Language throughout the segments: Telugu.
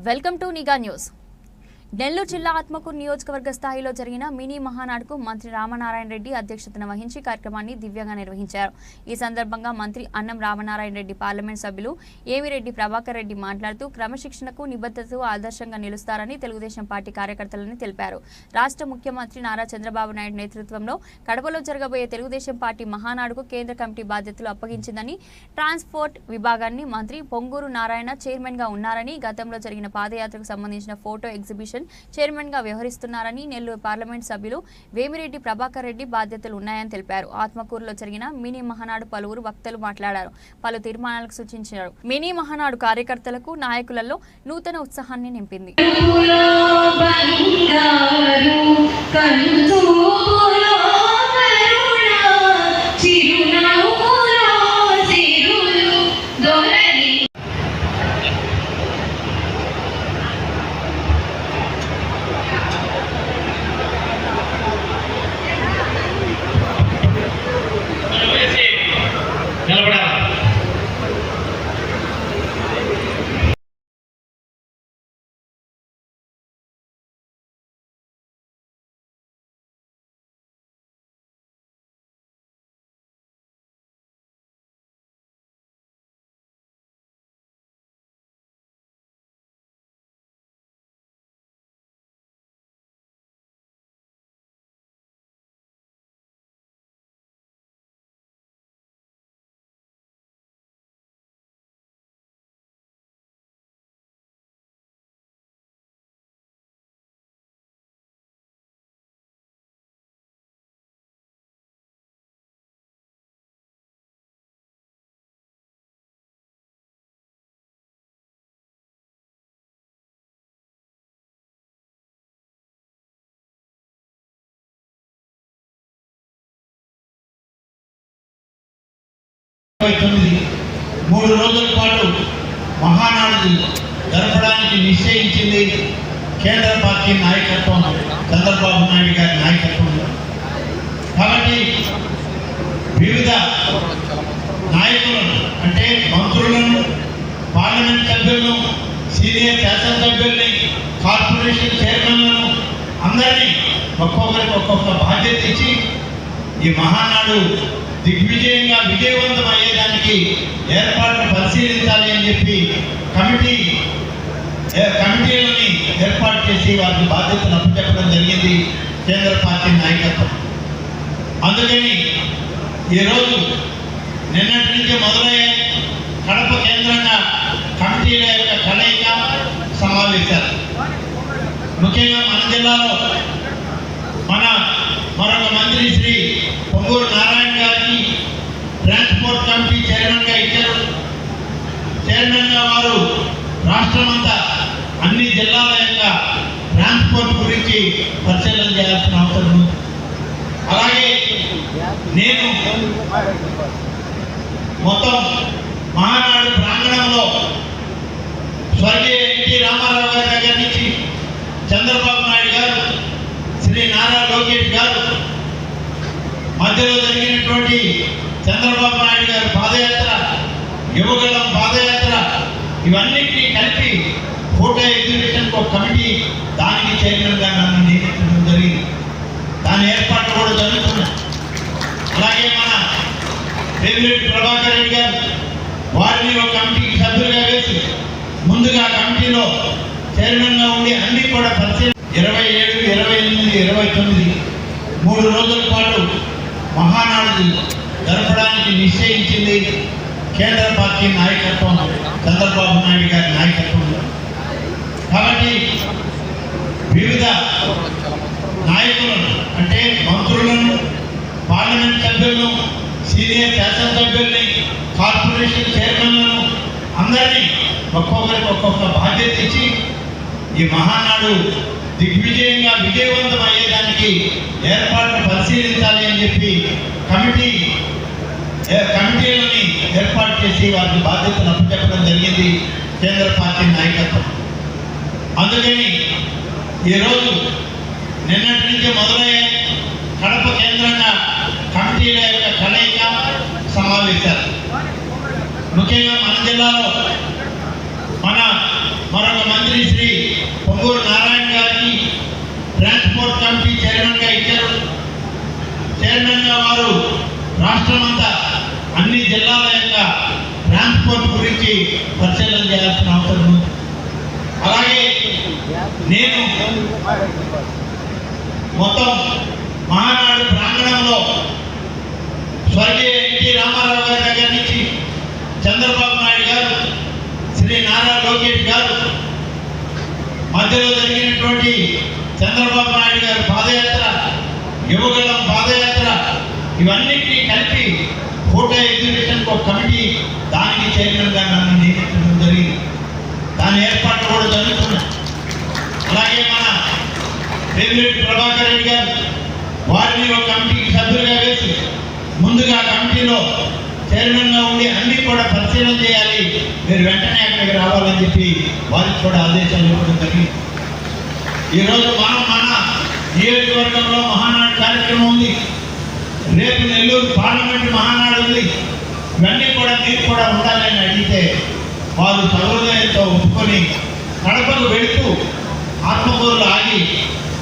వెల్కమ్ టు నిఘా న్యూస్. నెల్లూరు జిల్లా ఆత్మకూరు నియోజకవర్గ స్థాయిలో జరిగిన మినీ మహానాడుకు మంత్రి రామనారాయణ రెడ్డి అధ్యక్షతన వహించి కార్యక్రమాన్ని దివ్యంగా నిర్వహించారు. ఈ సందర్భంగా మంత్రి అన్నం రామనారాయణ రెడ్డి, పార్లమెంట్ సభ్యులు ఏమిరెడ్డి ప్రభాకర్ రెడ్డి మాట్లాడుతూ క్రమశిక్షణకు నిబద్ధతకు ఆదర్శంగా నిలుస్తారని తెలుగుదేశం పార్టీ కార్యకర్తలని తెలిపారు. రాష్ట్ర ముఖ్యమంత్రి నారా చంద్రబాబు నాయుడు నేతృత్వంలో కడపలో జరగబోయే తెలుగుదేశం పార్టీ మహానాడుకు కేంద్ర కమిటీ బాధ్యతలు అప్పగించిందని, ట్రాన్స్పోర్ట్ విభాగాన్ని మంత్రి పొంగూరు నారాయణ చైర్మన్ గా ఉన్నారని, గతంలో జరిగిన పాదయాత్రకు సంబంధించిన ఫోటో ఎగ్జిబిషన్ చైర్మన్ గా వ్యవహరిస్తున్నారని, నెల్లూరు పార్లమెంట్ సభ్యులు వేమిరెడ్డి ప్రభాకర్ రెడ్డి బాధ్యతలు ఉన్నాయని తెలిపారు. ఆత్మకూరులో జరిగిన మినీ మహానాడు పలువురు వక్తలు మాట్లాడారు, పలు తీర్మానాలకు సూచించారు. మినీ మహానాడు కార్యకర్తలకు, నాయకులలో నూతన ఉత్సాహాన్ని నింపింది. మూడు రోజుల పాటు మహానాడు జరపడానికి నిశ్చయించింది కేంద్ర పార్టీ నాయకత్వం, చంద్రబాబు నాయుడు గారి నాయకత్వంలో. కాబట్టి వివిధ నాయకులను, అంటే మంత్రులను, పార్లమెంట్ సభ్యులను, సీనియర్ శాసనసభ్యుల్ని, కార్పొరేషన్ చైర్మన్లను అందరినీ ఒక్కొక్కరికి ఒక్కొక్క బాధ్యత ఇచ్చి ఈ మహానాడు దిగ్విజయంగా విజయవంతం అయ్యేదానికి ఏర్పాట్లు పరిశీలించాలి అని చెప్పి కమిటీలని ఏర్పాటు చేసి వారికి బాధ్యతలు అప్పచెప్పడం జరిగింది కేంద్ర పార్టీ నాయకత్వం. అందుకని ఈరోజు నిన్నటి నుంచి మొదలయ్యే కడప కేంద్రంగా కమిటీల యొక్క కలయిక సమావేశాలు. ముఖ్యంగా మన జిల్లాలో మరొక మంత్రి శ్రీ పొంగూరు నారాయణ గారికి ట్రాన్స్పోర్ట్ కమిటీ చైర్మన్ గా ఇచ్చారు. చైర్మన్ గా వారు రాష్ట్రమంతా అన్ని జిల్లాల యొక్క ట్రాన్స్పోర్ట్ గురించి పరిశీలన చేయాల్సిన అవసరం ఉంది. అలాగే నేను మొత్తం మహానాడు ప్రాంగణంలో స్వర్గీయ ఎన్టీ రామారావు గారి దగ్గర నుంచి చంద్రబాబు నాయుడు గారు, శ్రీ నారా లోకేష్ గారు, మధ్యలో జరిగినటువంటి చంద్రబాబు నాయుడు గారి పాదయాత్ర, యువగళం పాదయాత్ర, ఇవన్నిటినీ కలిపి ఫోటో ఎగ్జిబిషన్ ఒక కమిటీ, దానికి చైర్మన్గా నన్ను నియమించడం జరిగింది. దాని ఏర్పాట్లు కూడా జరుగుతున్నాయి. అలాగే మన వేమిరెడ్డి ప్రభాకర్ రెడ్డి గారు, వారిని ఒక కమిటీకి సభ్యులుగా వేసి ముందుగా కమిటీలో చైర్మన్గా ఉండి అన్ని కూడా పరిశీలన 27, 28, 29 మూడు రోజుల పాటు మహానాడు జరపడానికి నిశ్చయించింది కేంద్ర పార్టీ నాయకత్వం, చంద్రబాబు నాయుడు గారి నాయకత్వంలో. కాబట్టి వివిధ నాయకులను, అంటే మంత్రులను, పార్లమెంట్ సభ్యులను, సీనియర్ శాసనసభ్యుల్ని, కార్పొరేషన్ చైర్మన్లను అందరినీ ఒక్కొక్కరికి ఒక్కొక్క బాధ్యత ఇచ్చి ఈ మహానాడు దిగ్విజయంగా విజయవంతం అయ్యేదానికి ఏర్పాట్లు పరిశీలించాలి అని చెప్పి కమిటీలని ఏర్పాటు చేసి వారికి బాధ్యతలు అప్పచెప్పడం జరిగింది కేంద్ర పార్టీ నాయకత్వం. అందుకని ఈరోజు నిన్నటి నుంచి మొదలయ్యే కడప కేంద్రంగా కమిటీల యొక్క కలయిక సమావేశాలు. ముఖ్యంగా మన జిల్లాలో మన మరొక మంత్రి శ్రీ పొంగూరు నారాయణ గారికి ట్రాన్స్పోర్ట్ కమిటీ చైర్మన్గా ఇచ్చారు. చైర్మన్గా వారు రాష్ట్రమంతా అన్ని జిల్లాల యొక్క ట్రాన్స్పోర్ట్ గురించి పరిశీలన చేయాల్సిన అవసరం ఉంది. అలాగే నేను మొత్తం మహానాడు ప్రాంగణంలో స్వర్గీయ ఎన్టీ రామారావు గారి దగ్గర నుంచి చంద్రబాబు నాయుడు గారు, శ్రీ నారా లోకేష్ గారు, మధ్యలో జరిగినటువంటి చంద్రబాబు నాయుడు గారి పాదయాత్ర, యువగళం పాదయాత్ర, ఇవన్నిటినీ కలిపి ఫోటో ఎగ్జిబిషన్కి ఒక కమిటీ, దానికి చైర్మన్గా నన్ను నియమించడం జరిగింది. దాని ఏర్పాట్లు కూడా జరుగుతున్నాయి. అలాగే మన వేమిరెడ్డి ప్రభాకర్ రెడ్డి గారు, వారిని ఒక కమిటీకి సభ్యులుగా వేసి ముందుగా కమిటీలో చైర్మన్గా ఉండి అన్నీ కూడా పరిశీలన చేయాలి, మీరు వెంటనే అక్కడికి రావాలని చెప్పి వారికి కూడా ఆదేశాలు ఇవ్వడం జరిగింది. ఈరోజు మన నియోజకవర్గంలో మహానాడు కార్యక్రమం ఉంది. రేపు నెల్లూరు పార్లమెంటు మహానాడు ఉంది. ఇవన్నీ కూడా మీరు కూడా ఉండాలని అడిగితే వారు సహృదయంతో ఒప్పుకొని కడపకు వెళుతూ ఆత్మకూరులో ఆగి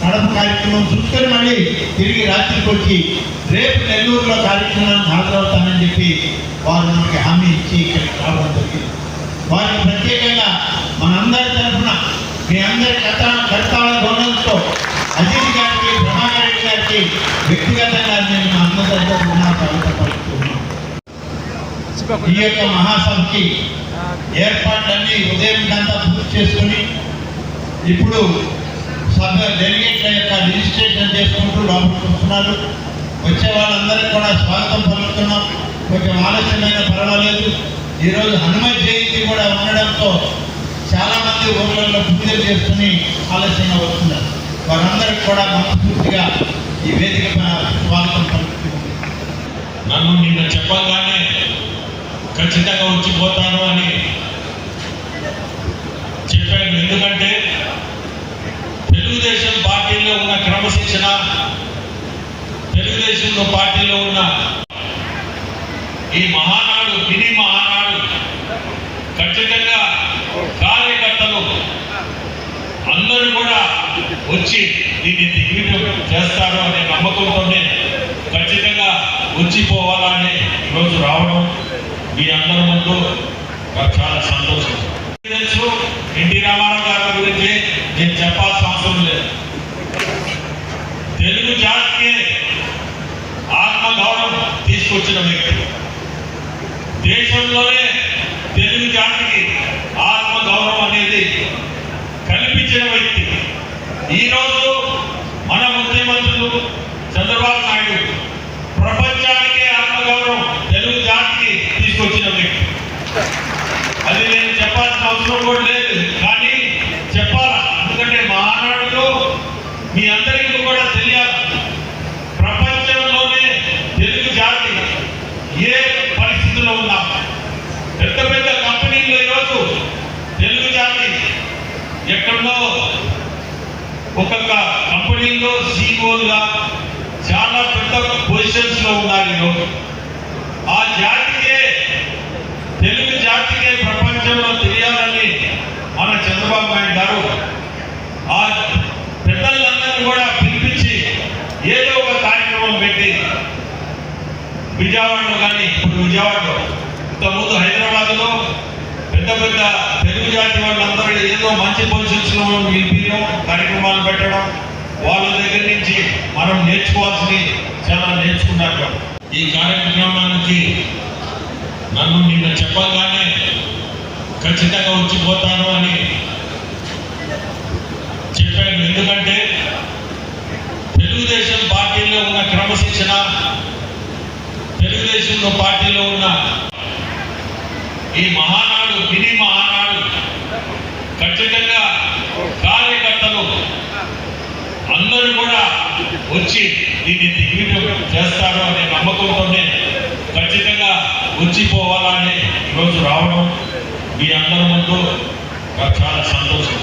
కడప కార్యక్రమం చూసుకొని మళ్ళీ తిరిగి రాత్రికి వచ్చి రేపు నెల్లూరులో కార్యక్రమాన్ని హాజరవుతానని చెప్పి వారు మనకి హామీ ఇచ్చి ఇక్కడికి రావడం జరిగింది. వారికి ప్రత్యేకంగా మనందరి తరఫున మీ అందరి కర్తాల గౌరవంతో అజిత్ గారికి, ప్రభాకర్ రెడ్డి గారికి వ్యక్తిగతంగా నేను మా అందరి తరఫున పలుకుతున్నాను. ఈ యొక్క మహాసభకి ఏర్పాట్లన్నీ ఉదయం కంతా పూర్తి చేసుకుని ఇప్పుడు సభ డెలిగేట్ల యొక్క రిజిస్ట్రేషన్ చేసుకుంటూ లోపలికి వస్తున్నారు. వచ్చే వాళ్ళందరికీ కూడా స్వాగతం పలుకుతున్నాం. కొంచెం ఆలస్యమైన పర్వాలేదు. ఈరోజు హనుమత్ జయంతి కూడా ఉండడంతో చాలామంది ఊళ్ళల్లో పూజలు చేసుకుని ఆలస్యంగా వస్తున్నారు. వారందరికీ కూడా మనస్ఫూర్తిగా ఈ వేదిక స్వాగతం పలుకుతున్నాం. నన్ను నిన్న చెప్పగానే ఖచ్చితంగా వచ్చిపోతాను అని చెప్పాను. ఎందుకంటే తెలుగుదేశం పార్టీలో ఉన్న క్రమశిక్షణ, తెలుగుదేశంలో పార్టీలో ఉన్న ఈ మహానాడు, మినీ మహానాడు ఖచ్చితంగా కార్యకర్తలు అందరూ కూడా వచ్చి దీన్ని దిగ్విజయం చేస్తారు అనే నమ్మకంతోనే ఖచ్చితంగా వచ్చిపోవాలని ఈరోజు రావడం మీ అందరి ముందు నాకు చాలా సంతోషం. తెలుసు, ఎన్టీ రామారావు గారి గురించి నేను చెప్పాల్సిన అవసరం లేదు. తెలుగు జాతికి ఆత్మగౌరవం తీసుకొచ్చిన వ్యక్తి, దేశంలోనే తెలుగు జాతికి ఆత్మగౌరవం అనేది కల్పించిన వ్యక్తి. ఈరోజు మన ముఖ్యమంత్రులు చంద్రబాబు నాయుడు ప్రపంచానికే ఆత్మగౌరవం తెలుగు జాతికి తీసుకొచ్చిన వ్యక్తి. అది నేను చెప్పాల్సిన అవసరం కూడా లేదు, కానీ చెప్పాలా. ఎందుకంటే మహానాడులో మీ అందరికీ కూడా తెలియాలి, ప్రపంచంలోనే తెలుగు జాతి ఏ పరిస్థితిలో ఉన్నా, పెద్ద పెద్ద కంపెనీల్లో ఈరోజు తెలుగు జాతి ఎక్కడో ఒక్కొక్క కంపెనీలో సీఈఓలుగా చాలా పెద్ద పొజిషన్స్ లో ఉన్నారు. ఈరోజు ఆ జాతికే, తెలుగు జాతికే ప్రపంచంలో తెలియాలని మన చంద్రబాబు నాయుడు గారు ఆ పెద్దలందరినీ కూడా పిలిపించి ఏదో ఒక కార్యక్రమం పెట్టి విజయవాడలో కానీ, ఇప్పుడు విజయవాడలో, ఇంతకుముందు హైదరాబాద్లో పెద్ద పెద్ద తెలుగు జాతి వాళ్ళందరూ ఏదో మంచి పొజిషన్స్ లో నిలిపియడం, కార్యక్రమాలు పెట్టడం, వాళ్ళ దగ్గర నుంచి మనం నేర్చుకోవాల్సినవి చాలా నేర్చుకున్నారు. ఈ కార్యక్రమానికి నన్ను నిన్న చెప్పగానే ఖచ్చితంగా వచ్చిపోతాను అని చెప్పాను. ఎందుకంటే తెలుగుదేశం పార్టీలో ఉన్న క్రమశిక్షణ, తెలుగుదేశంలో పార్టీలో ఉన్న ఈ మహానాడు, మినీ మహానాడు ఖచ్చితంగా కార్యకర్తలు అందరూ కూడా వచ్చి దీన్ని దిగ్విజయం చేస్తారు అనే నమ్మకంతోనే ఖచ్చితంగా వచ్చిపోవాలని ఈరోజు రావడం మీ అందరి ముందు నాకు చాలా సంతోషం.